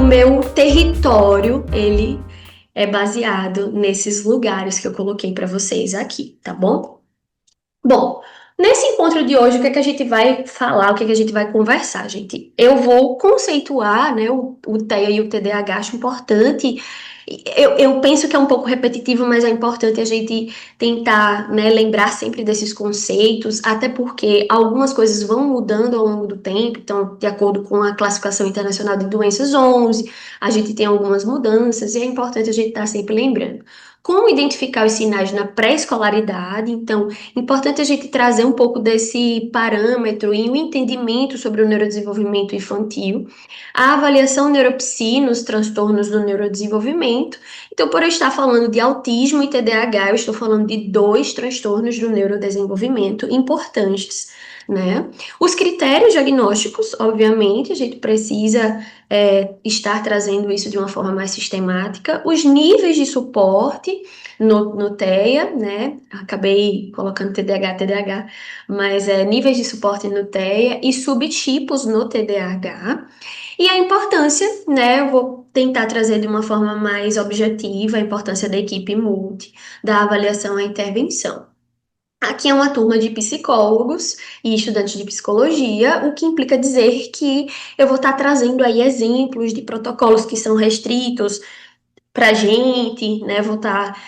meu território, ele é baseado nesses lugares que eu coloquei para vocês aqui, tá bom? Bom, nesse encontro de hoje, o que é que a gente vai falar, o que é que a gente vai conversar, gente? Eu vou conceituar, né, o TEA e o TDAH, acho importante. Eu penso que é um pouco repetitivo, mas é importante a gente tentar, né, lembrar sempre desses conceitos, até porque algumas coisas vão mudando ao longo do tempo, então, de acordo com a Classificação Internacional de Doenças 11, a gente tem algumas mudanças e é importante a gente estar sempre lembrando. Como identificar os sinais na pré-escolaridade, então, importante a gente trazer um pouco desse parâmetro e um entendimento sobre o neurodesenvolvimento infantil, a avaliação neuropsi nos transtornos do neurodesenvolvimento. Então, por eu estar falando de autismo e TDAH, eu estou falando de dois transtornos do neurodesenvolvimento importantes, né? Os critérios diagnósticos, obviamente, a gente precisa estar trazendo isso de uma forma mais sistemática, os níveis de suporte no TEA, né? Acabei colocando TDAH, mas níveis de suporte no TEA e subtipos no TDAH. E a importância, né? Eu vou tentar trazer de uma forma mais objetiva a importância da equipe multi, da avaliação à intervenção. Aqui é uma turma de psicólogos e estudantes de psicologia, o que implica dizer que eu vou estar trazendo aí exemplos de protocolos que são restritos para a gente, né? Vou estar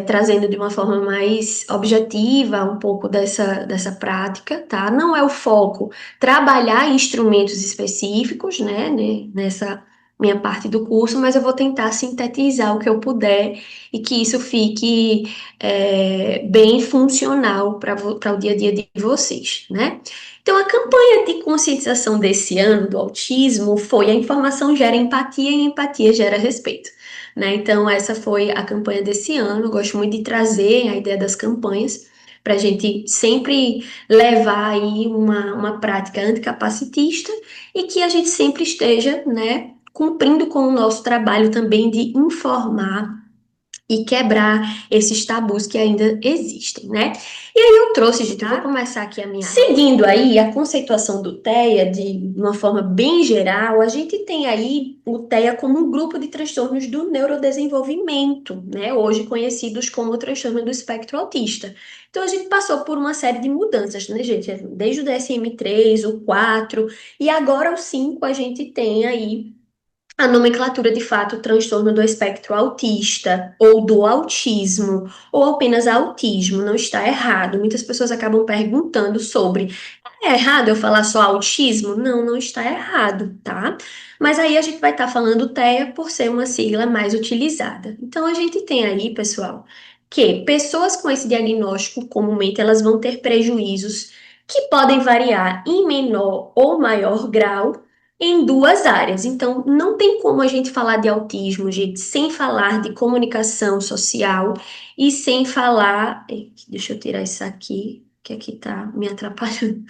trazendo de uma forma mais objetiva um pouco dessa prática, tá? Não é o foco trabalhar instrumentos específicos, né, nessa minha parte do curso, mas eu vou tentar sintetizar o que eu puder e que isso fique bem funcional para o dia a dia de vocês, né? Então, a campanha de conscientização desse ano do autismo foi: a informação gera empatia e empatia gera respeito. Né? Então, essa foi a campanha desse ano. Eu gosto muito de trazer a ideia das campanhas para a gente sempre levar aí uma prática anticapacitista e que a gente sempre esteja, né, cumprindo com o nosso trabalho também de informar e quebrar esses tabus que ainda existem, né? E aí eu trouxe, gente, eu vou começar aqui a minha aula. Seguindo aí a conceituação do TEA de uma forma bem geral, a gente tem aí o TEA como um grupo de transtornos do neurodesenvolvimento, né? Hoje conhecidos como transtorno do espectro autista. Então a gente passou por uma série de mudanças, né, gente? Desde o DSM-3, o 4 e agora o 5 a gente tem aí a nomenclatura de fato transtorno do espectro autista ou do autismo ou apenas autismo, não está errado. Muitas pessoas acabam perguntando sobre: é errado eu falar só autismo? Não, não está errado, tá? Mas aí a gente vai estar falando TEA por ser uma sigla mais utilizada. Então a gente tem aí, pessoal, que pessoas com esse diagnóstico comumente elas vão ter prejuízos que podem variar em menor ou maior grau em duas áreas. Então, não tem como a gente falar de autismo, gente, sem falar de comunicação social e sem falar. Deixa eu tirar isso aqui, que aqui tá me atrapalhando.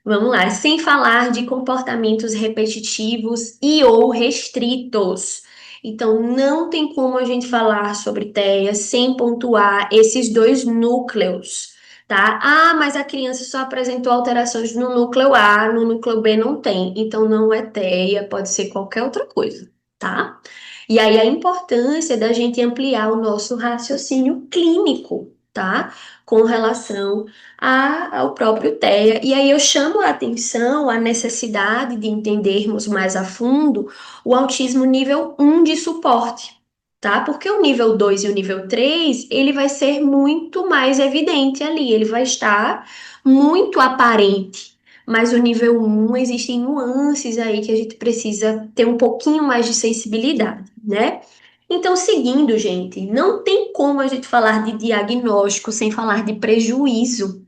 Vamos lá, sem falar de comportamentos repetitivos e ou restritos. Então, não tem como a gente falar sobre TEA sem pontuar esses dois núcleos, tá? Ah, mas a criança só apresentou alterações no núcleo A, no núcleo B não tem. Então, não é TEA, pode ser qualquer outra coisa, tá? E aí a importância da gente ampliar o nosso raciocínio clínico, tá? Com relação ao próprio TEA. E aí eu chamo a atenção a necessidade de entendermos mais a fundo o autismo nível 1 de suporte, tá? Porque o nível 2 e o nível 3, ele vai ser muito mais evidente ali, ele vai estar muito aparente. Mas o nível 1 existem nuances aí que a gente precisa ter um pouquinho mais de sensibilidade, né? Então, seguindo, gente, não tem como a gente falar de diagnóstico sem falar de prejuízo.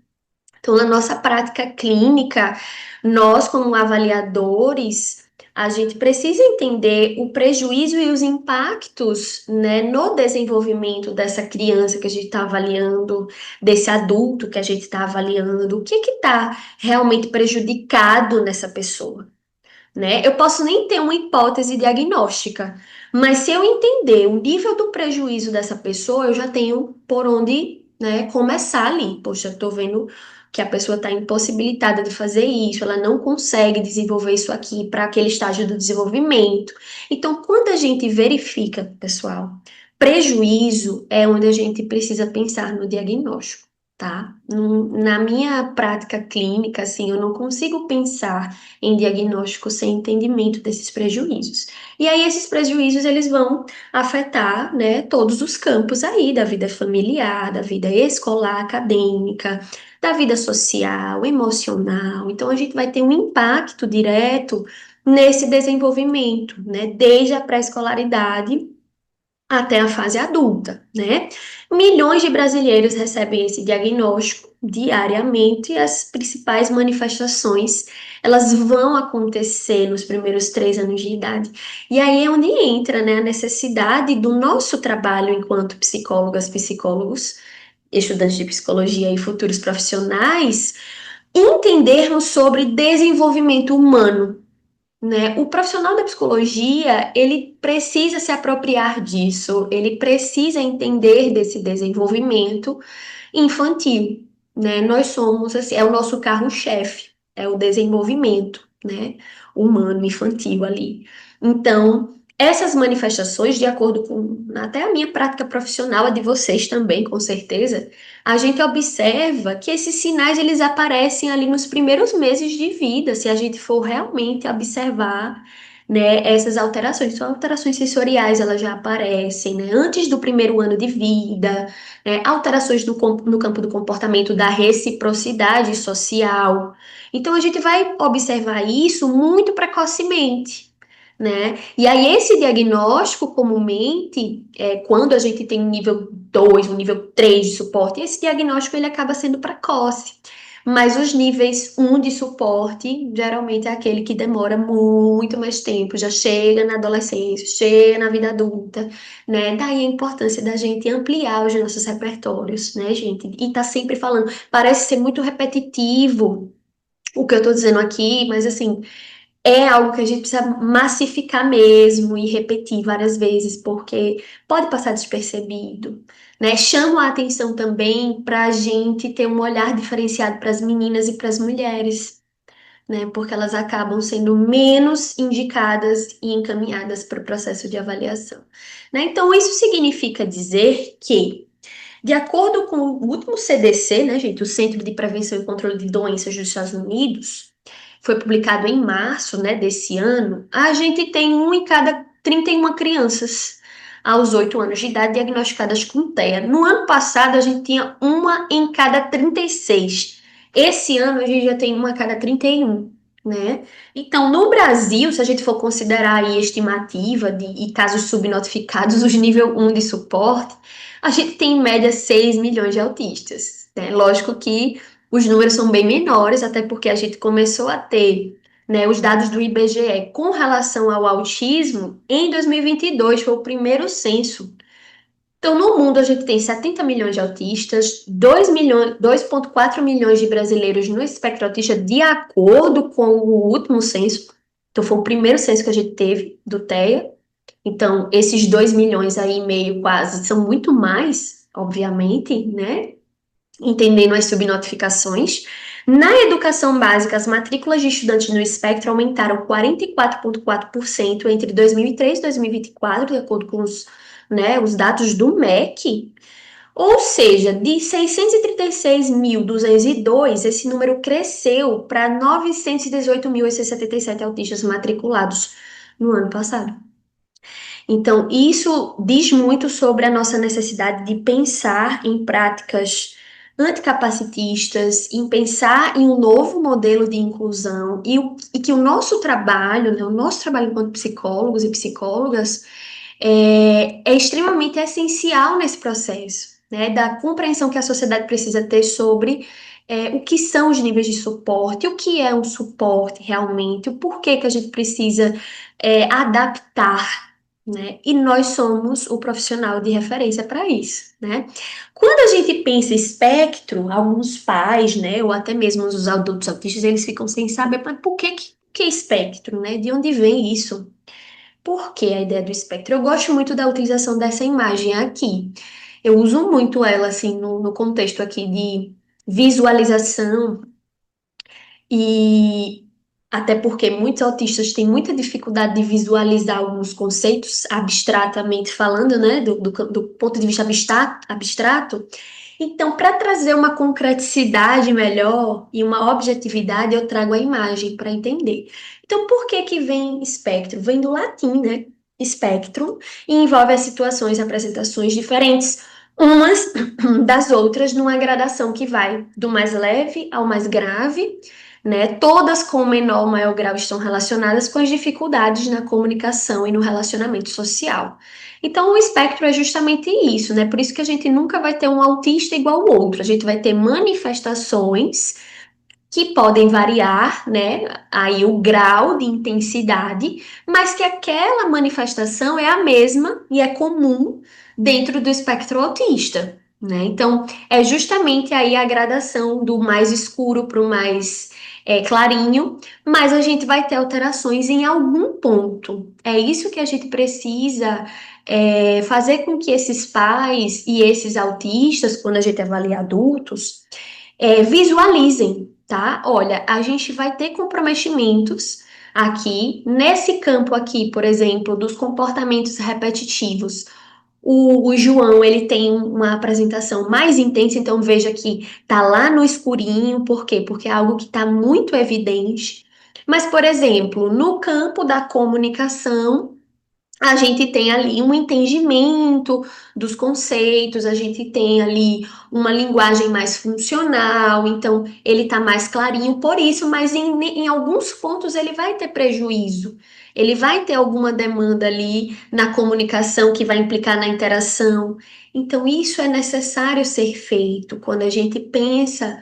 Então, na nossa prática clínica, nós, como avaliadores, a gente precisa entender o prejuízo e os impactos, né, no desenvolvimento dessa criança que a gente está avaliando, desse adulto que a gente está avaliando, o que está realmente prejudicado nessa pessoa, né? Eu posso nem ter uma hipótese diagnóstica, mas se eu entender o nível do prejuízo dessa pessoa, eu já tenho por onde, né, começar ali. Poxa, eu tô vendo que a pessoa está impossibilitada de fazer isso, ela não consegue desenvolver isso aqui para aquele estágio do desenvolvimento. Então, quando a gente verifica, pessoal, prejuízo é onde a gente precisa pensar no diagnóstico. Tá? Na minha prática clínica, assim, eu não consigo pensar em diagnóstico sem entendimento desses prejuízos. E aí, esses prejuízos, eles vão afetar, né, todos os campos aí da vida familiar, da vida escolar, acadêmica, da vida social, emocional. Então, a gente vai ter um impacto direto nesse desenvolvimento, né, desde a pré-escolaridade até a fase adulta, né? Milhões de brasileiros recebem esse diagnóstico diariamente e as principais manifestações, elas vão acontecer nos primeiros 3 anos de idade. E aí é onde entra, né, a necessidade do nosso trabalho enquanto psicólogas, psicólogos, estudantes de psicologia e futuros profissionais, entendermos sobre desenvolvimento humano, né? O profissional da psicologia, ele precisa se apropriar disso, ele precisa entender desse desenvolvimento infantil, né? Nós somos, assim, é o nosso carro-chefe, é o desenvolvimento, né? Humano, infantil ali. Então, essas manifestações, de acordo com até a minha prática profissional, a de vocês também, com certeza, a gente observa que esses sinais, eles aparecem ali nos primeiros meses de vida, se a gente for realmente observar, né, essas alterações. Então, alterações sensoriais, elas já aparecem, né, antes do primeiro ano de vida, alterações no campo do comportamento, da reciprocidade social. Então, a gente vai observar isso muito precocemente, né? E aí, esse diagnóstico, comumente, quando a gente tem um nível 2, um nível 3 de suporte, esse diagnóstico ele acaba sendo precoce. Mas os níveis 1 de suporte, geralmente é aquele que demora muito mais tempo, já chega na adolescência, chega na vida adulta, né? Daí a importância da gente ampliar os nossos repertórios, né, gente? E tá sempre falando, parece ser muito repetitivo o que eu tô dizendo aqui, mas assim, é algo que a gente precisa massificar mesmo e repetir várias vezes, porque pode passar despercebido, né? Chama a atenção também para a gente ter um olhar diferenciado para as meninas e para as mulheres, né? Porque elas acabam sendo menos indicadas e encaminhadas para o processo de avaliação, né? Então, isso significa dizer que, de acordo com o último CDC, né, gente, o Centro de Prevenção e Controle de Doenças dos Estados Unidos, foi publicado em março, né, desse ano, a gente tem um em cada 31 crianças aos 8 anos de idade diagnosticadas com TEA. No ano passado, a gente tinha uma em cada 36. Esse ano, a gente já tem uma a cada 31, né? Então, no Brasil, se a gente for considerar aí estimativa e casos subnotificados, os nível 1 de suporte, a gente tem em média 6 milhões de autistas, né? Lógico que os números são bem menores, até porque a gente começou a ter, né, os dados do IBGE com relação ao autismo em 2022, foi o primeiro censo. Então, no mundo, a gente tem 70 milhões de autistas, 2 milhões, 2,4 milhões de brasileiros no espectro autista, de acordo com o último censo. Então, foi o primeiro censo que a gente teve do TEA. Então, esses 2 milhões aí, meio quase, são muito mais, obviamente, né? Entendendo as subnotificações. Na educação básica, as matrículas de estudantes no espectro aumentaram 44,4% entre 2003 e 2024, de acordo com os dados do MEC. Ou seja, de 636.202, esse número cresceu para 918.877 autistas matriculados no ano passado. Então, isso diz muito sobre a nossa necessidade de pensar em práticas anticapacitistas, em pensar em um novo modelo de inclusão e que o nosso trabalho, né, o nosso trabalho enquanto psicólogos e psicólogas é extremamente essencial nesse processo, né, da compreensão que a sociedade precisa ter sobre o que são os níveis de suporte, o que é um suporte realmente, o porquê que a gente precisa adaptar, né? E nós somos o profissional de referência para isso, né? Quando a gente pensa espectro, alguns pais, né, ou até mesmo os adultos autistas, eles ficam sem saber, mas por que espectro, né? De onde vem isso? Por que a ideia do espectro? Eu gosto muito da utilização dessa imagem aqui. Eu uso muito ela, assim, no contexto aqui visualização e até porque muitos autistas têm muita dificuldade de visualizar alguns conceitos abstratamente falando, né, do ponto de vista abstrato. Então, para trazer uma concreticidade melhor e uma objetividade, eu trago a imagem para entender. Então, por que que vem espectro? Vem do latim, né? Espectrum, e envolve as situações e apresentações diferentes, umas das outras, numa gradação que vai do mais leve ao mais grave, né? Todas com menor ou maior grau estão relacionadas com as dificuldades na comunicação e no relacionamento social. Então, o espectro é justamente isso, né? Por isso que a gente nunca vai ter um autista igual ao outro. A gente vai ter manifestações que podem variar, né? Aí o grau de intensidade, mas que aquela manifestação é a mesma e é comum dentro do espectro autista, né? Então, é justamente aí a gradação do mais escuro para o mais clarinho, mas a gente vai ter alterações em algum ponto. É isso que a gente precisa fazer com que esses pais e esses autistas, quando a gente avalia adultos, visualizem, tá? Olha, a gente vai ter comprometimentos aqui, nesse campo aqui, por exemplo, dos comportamentos repetitivos. O João, ele tem uma apresentação mais intensa, então veja que tá lá no escurinho, por quê? Porque é algo que está muito evidente. Mas, por exemplo, no campo da comunicação, a gente tem ali um entendimento dos conceitos, a gente tem ali uma linguagem mais funcional, então ele está mais clarinho por isso, mas em alguns pontos ele vai ter prejuízo, ele vai ter alguma demanda ali na comunicação que vai implicar na interação. Então, isso é necessário ser feito quando a gente pensa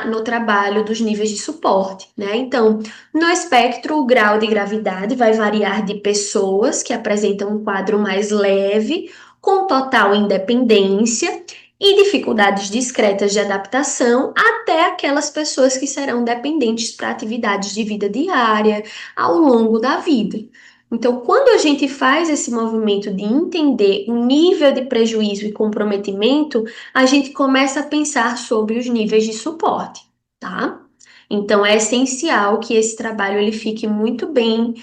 no trabalho dos níveis de suporte, né? Então, no espectro, o grau de gravidade vai variar de pessoas que apresentam um quadro mais leve, com total independência e dificuldades discretas de adaptação, até aquelas pessoas que serão dependentes para atividades de vida diária ao longo da vida. Então, quando a gente faz esse movimento de entender o nível de prejuízo e comprometimento, a gente começa a pensar sobre os níveis de suporte, tá? Então, é essencial que esse trabalho ele fique muito bem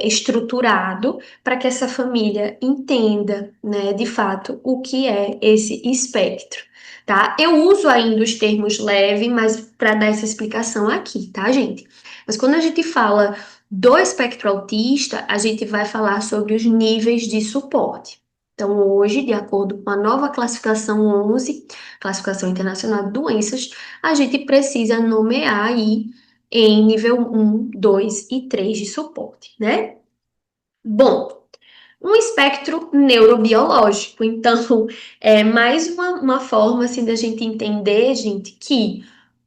estruturado para que essa família entenda, né, de fato, o que é esse espectro, tá? Eu uso ainda os termos leve, mas para dar essa explicação aqui, tá, gente? Mas quando a gente fala do espectro autista, a gente vai falar sobre os níveis de suporte. Então, hoje, de acordo com a nova classificação 11, Classificação Internacional de Doenças, a gente precisa nomear aí em nível 1, 2 e 3 de suporte, né? Bom, um espectro neurobiológico. Então, é mais uma forma assim da gente entender, gente, que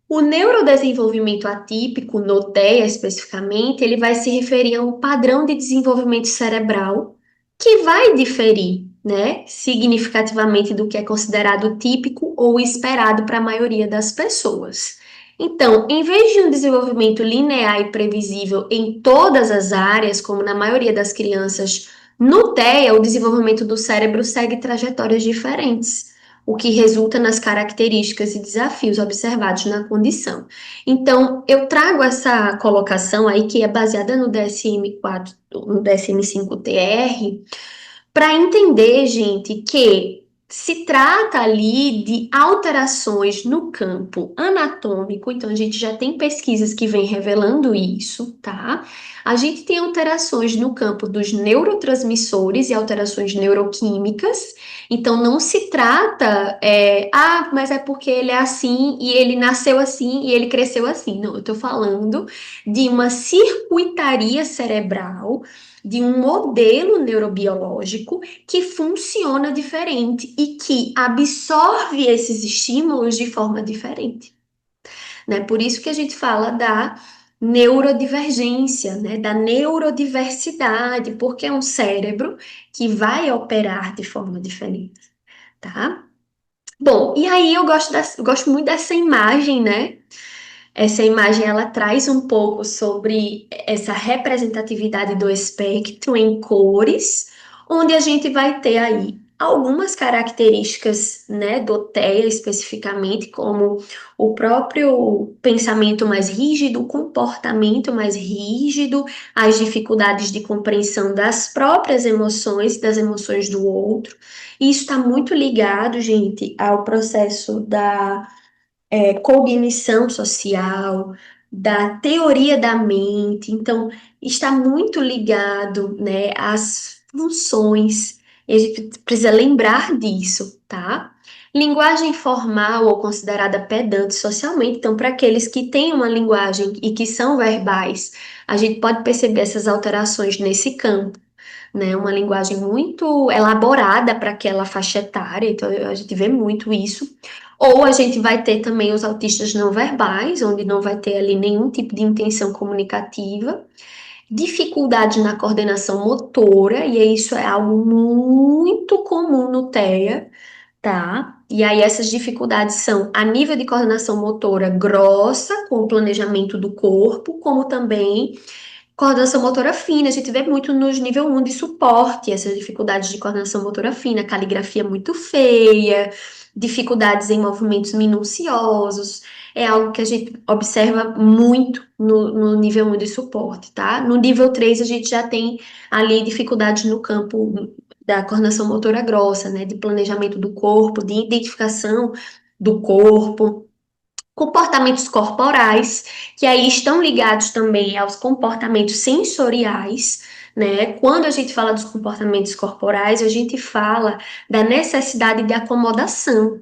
o neurodesenvolvimento atípico, no TEA especificamente, ele vai se referir a um padrão de desenvolvimento cerebral que vai diferir, né, significativamente do que é considerado típico ou esperado para a maioria das pessoas. Então, em vez de um desenvolvimento linear e previsível em todas as áreas, como na maioria das crianças, no TEA, o desenvolvimento do cérebro segue trajetórias diferentes, o que resulta nas características e desafios observados na condição. Então, eu trago essa colocação aí, que é baseada no DSM-4, no DSM-5-TR, para entender, gente, que se trata ali de alterações no campo anatômico, então a gente já tem pesquisas que vêm revelando isso, tá? A gente tem alterações no campo dos neurotransmissores e alterações neuroquímicas, então não se trata, mas é porque ele é assim e ele nasceu assim e ele cresceu assim. Não, eu tô falando de uma circuitaria cerebral, de um modelo neurobiológico que funciona diferente e que absorve esses estímulos de forma diferente, né? Por isso que a gente fala da neurodivergência, né? Da neurodiversidade, porque é um cérebro que vai operar de forma diferente, tá? Bom, e aí eu gosto muito dessa imagem, né? Essa imagem ela traz um pouco sobre essa representatividade do espectro em cores, onde a gente vai ter aí algumas características, né, do TEA especificamente, como o próprio pensamento mais rígido, o comportamento mais rígido, as dificuldades de compreensão das próprias emoções, das emoções do outro. E isso está muito ligado, gente, ao processo da cognição social, da teoria da mente. Então, está muito ligado, né, às funções. E a gente precisa lembrar disso, tá? Linguagem formal ou considerada pedante socialmente. Então, para aqueles que têm uma linguagem e que são verbais, a gente pode perceber essas alterações nesse campo, né? Uma linguagem muito elaborada para aquela faixa etária, então a gente vê muito isso. Ou a gente vai ter também os autistas não verbais, onde não vai ter ali nenhum tipo de intenção comunicativa, dificuldade na coordenação motora, e isso é algo muito comum no TEA, tá? E aí essas dificuldades são a nível de coordenação motora grossa, com o planejamento do corpo, como também coordenação motora fina, a gente vê muito nos nível 1 de suporte, essas dificuldades de coordenação motora fina, caligrafia muito feia, dificuldades em movimentos minuciosos, é algo que a gente observa muito no nível 1 de suporte, tá? No nível 3 a gente já tem ali dificuldades no campo da coordenação motora grossa, né? De planejamento do corpo, de identificação do corpo, comportamentos corporais, que aí estão ligados também aos comportamentos sensoriais, né? Quando a gente fala dos comportamentos corporais, a gente fala da necessidade de acomodação.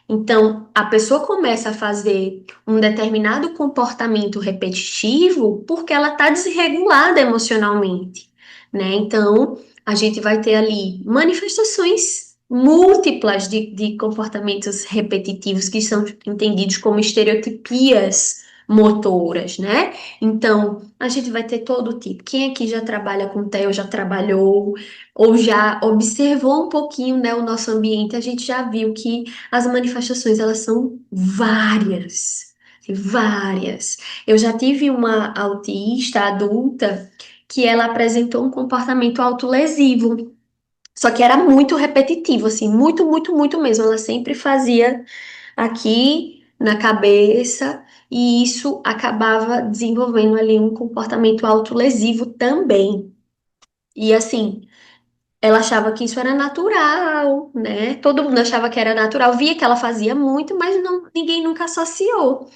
Então, a pessoa começa a fazer um determinado comportamento repetitivo porque ela está desregulada emocionalmente, né? Então, a gente vai ter ali manifestações múltiplas de comportamentos repetitivos que são entendidos como estereotipias motoras, né? Então, a gente vai ter todo tipo. Quem aqui já trabalha com TEA, já trabalhou, ou já observou um pouquinho, né, o nosso ambiente, a gente já viu que as manifestações, elas são várias, assim, várias. Eu já tive uma autista adulta que ela apresentou um comportamento autolesivo, só que era muito repetitivo, assim, muito, muito, muito mesmo. Ela sempre fazia aqui na cabeça e isso acabava desenvolvendo ali um comportamento autolesivo também. E assim, ela achava que isso era natural, né? Todo mundo achava que era natural, via que ela fazia muito, mas não, ninguém nunca associou.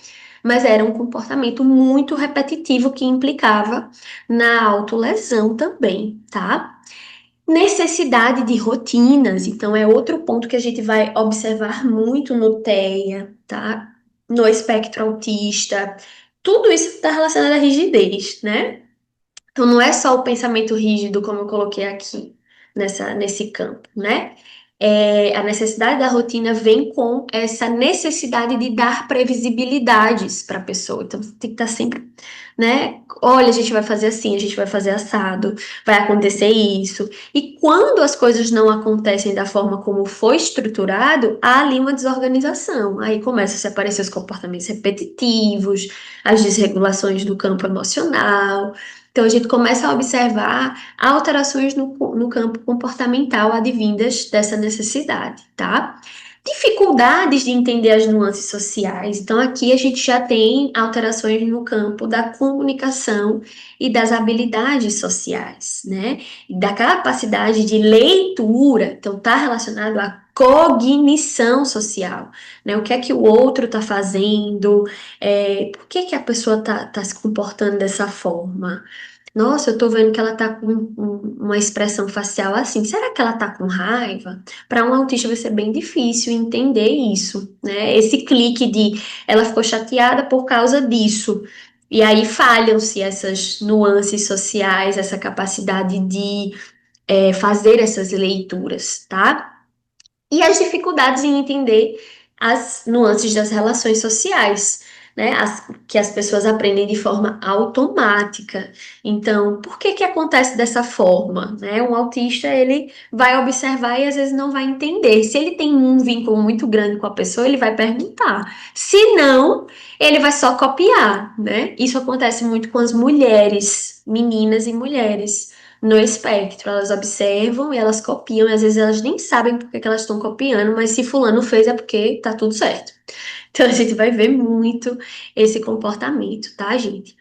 Mas era um comportamento muito repetitivo que implicava na autolesão também, tá? Necessidade de rotinas, então é outro ponto que a gente vai observar muito no TEA, tá? No espectro autista. Tudo isso está relacionado à rigidez, né? Então, não é só o pensamento rígido, como eu coloquei aqui nesse campo, né? A necessidade da rotina vem com essa necessidade de dar previsibilidades para a pessoa. Então, você tem que estar sempre, né? Olha, a gente vai fazer assim, a gente vai fazer assado, vai acontecer isso. E quando as coisas não acontecem da forma como foi estruturado, há ali uma desorganização. Aí começam a se aparecer os comportamentos repetitivos, as desregulações do campo emocional. Então, a gente começa a observar alterações no campo comportamental advindas dessa necessidade, tá? Dificuldades de entender as nuances sociais. Então, aqui a gente já tem alterações no campo da comunicação e das habilidades sociais, né? Da capacidade de leitura. Então, está relacionado à cognição social, né? O que é que o outro está fazendo? Por que que a pessoa tá se comportando dessa forma? Nossa, eu tô vendo que ela tá com uma expressão facial assim. Será que ela tá com raiva? Para um autista vai ser bem difícil entender isso, né? Esse clique de ela ficou chateada por causa disso. E aí falham-se essas nuances sociais, essa capacidade de fazer essas leituras, tá? E as dificuldades em entender as nuances das relações sociais, né? Que as pessoas aprendem de forma automática. Então, por que que acontece dessa forma, né? Um autista, ele vai observar e às vezes não vai entender. Se ele tem um vínculo muito grande com a pessoa, ele vai perguntar. Se não, ele vai só copiar, né? Isso acontece muito com as mulheres, meninas e mulheres no espectro. Elas observam e elas copiam, e às vezes elas nem sabem por que que elas estão copiando, mas se fulano fez é porque tá tudo certo. Então a gente vai ver muito esse comportamento, tá, gente?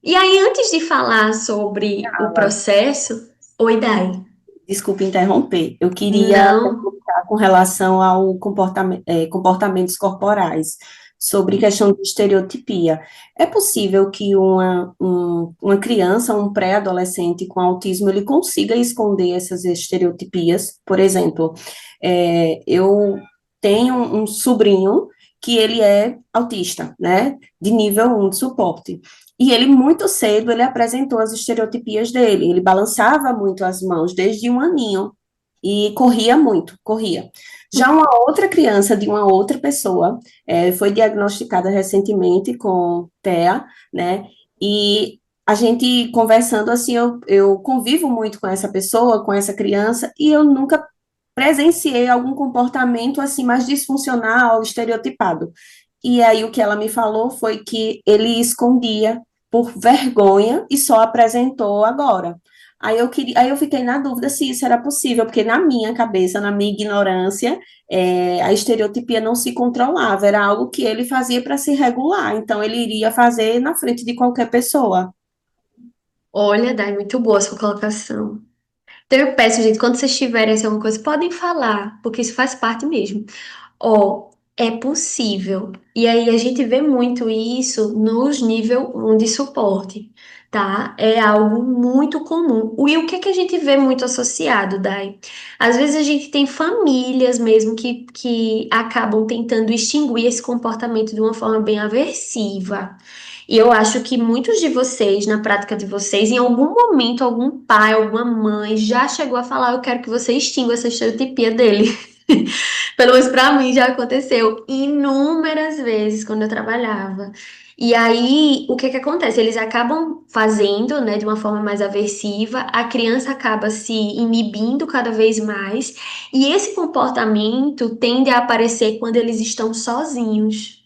E aí, antes de falar sobre o Fala. processo, oi, Dai. Desculpe interromper. Eu queria Não. perguntar com relação ao comportamentos corporais, sobre questão de estereotipia. É possível que uma criança, um pré-adolescente com autismo, ele consiga esconder essas estereotipias? Por exemplo, eu tenho um sobrinho que ele é autista, né, de nível 1 de suporte. E ele, muito cedo, ele apresentou as estereotipias dele. Ele balançava muito as mãos desde um aninho e corria muito, corria. Já uma outra criança de uma outra pessoa foi diagnosticada recentemente com TEA, né? E a gente conversando assim, eu convivo muito com essa pessoa, com essa criança, e eu nunca presenciei algum comportamento assim mais disfuncional, estereotipado. E aí o que ela me falou foi que ele escondia por vergonha e só apresentou agora. Aí eu fiquei na dúvida se isso era possível, porque na minha cabeça, na minha ignorância, a estereotipia não se controlava, era algo que ele fazia para se regular, então ele iria fazer na frente de qualquer pessoa. Olha, Dai, muito boa a sua colocação. Então eu peço, gente, quando vocês tiverem assim, alguma coisa, podem falar, porque isso faz parte mesmo. Ó, é possível. E aí a gente vê muito isso nos nível 1 de suporte, tá? É algo muito comum. E o que é que a gente vê muito associado, Dai? Às vezes a gente tem famílias mesmo que acabam tentando extinguir esse comportamento de uma forma bem aversiva. E eu acho que muitos de vocês, na prática de vocês, em algum momento, algum pai, alguma mãe já chegou a falar: eu quero que você extinga essa estereotipia dele. Pelo menos pra mim já aconteceu inúmeras vezes quando eu trabalhava. E aí, o que que acontece? Eles acabam fazendo, né, de uma forma mais aversiva, a criança acaba se inibindo cada vez mais, e esse comportamento tende a aparecer quando eles estão sozinhos.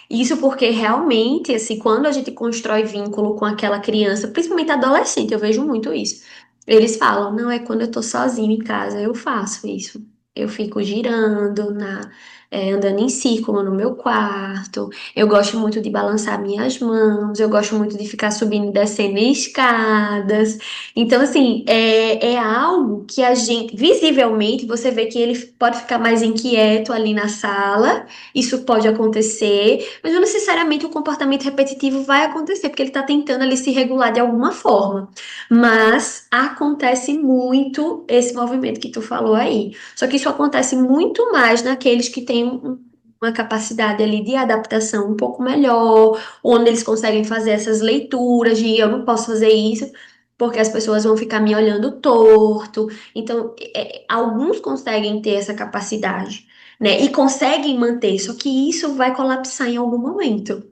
Isso porque realmente, assim, quando a gente constrói vínculo com aquela criança, principalmente adolescente, eu vejo muito isso. Eles falam, não, é quando eu tô sozinho em casa, eu faço isso. Eu fico girando, andando em círculo no meu quarto. Eu gosto muito de balançar minhas mãos. Eu gosto muito de ficar subindo e descendo escadas. Então, assim, é algo que a gente, visivelmente, você vê que ele pode ficar mais inquieto ali na sala. Isso pode acontecer, mas não necessariamente o comportamento repetitivo vai acontecer, porque ele está tentando ali se regular de alguma forma. Mas acontece muito esse movimento que tu falou aí. Só que isso acontece muito mais naqueles que têm uma capacidade ali de adaptação um pouco melhor, onde eles conseguem fazer essas leituras de eu não posso fazer isso, porque as pessoas vão ficar me olhando torto. Então, alguns conseguem ter essa capacidade, né? E conseguem manter, só que isso vai colapsar em algum momento.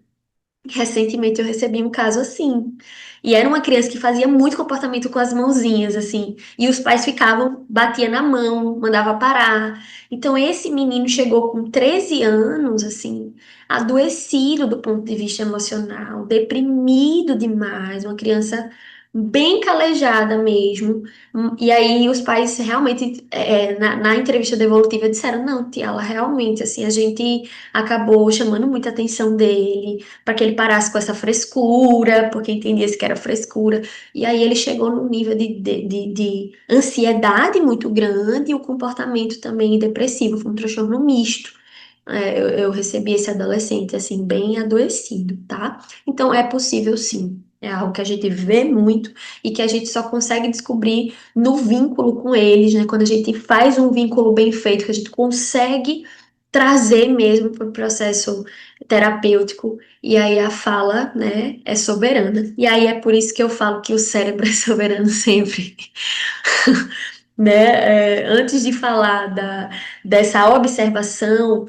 Recentemente eu recebi um caso assim. E era uma criança que fazia muito comportamento com as mãozinhas, assim. E os pais ficavam, batia na mão, mandava parar. Então esse menino chegou com 13 anos, assim, adoecido do ponto de vista emocional, deprimido demais, uma criança bem calejada mesmo. E aí os pais realmente, na entrevista devolutiva, disseram, não, tia, ela realmente, assim, a gente acabou chamando muita atenção dele para que ele parasse com essa frescura, porque entendia que era frescura. E aí ele chegou num nível de ansiedade muito grande e o comportamento também depressivo, foi um transtorno misto. Eu recebi esse adolescente, assim, bem adoecido, tá? Então é possível sim. É algo que a gente vê muito e que a gente só consegue descobrir no vínculo com eles, né? Quando a gente faz um vínculo bem feito, que a gente consegue trazer mesmo para o processo terapêutico, e aí a fala, né, é soberana. E aí é por isso que eu falo que o cérebro é soberano sempre, né? Antes de falar dessa observação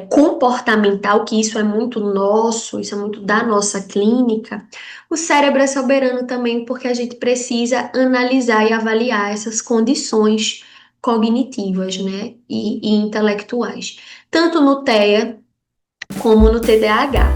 comportamental, que isso é muito nosso, isso é muito da nossa clínica, o cérebro é soberano também porque a gente precisa analisar e avaliar essas condições cognitivas, né, e intelectuais, tanto no TEA como no TDAH.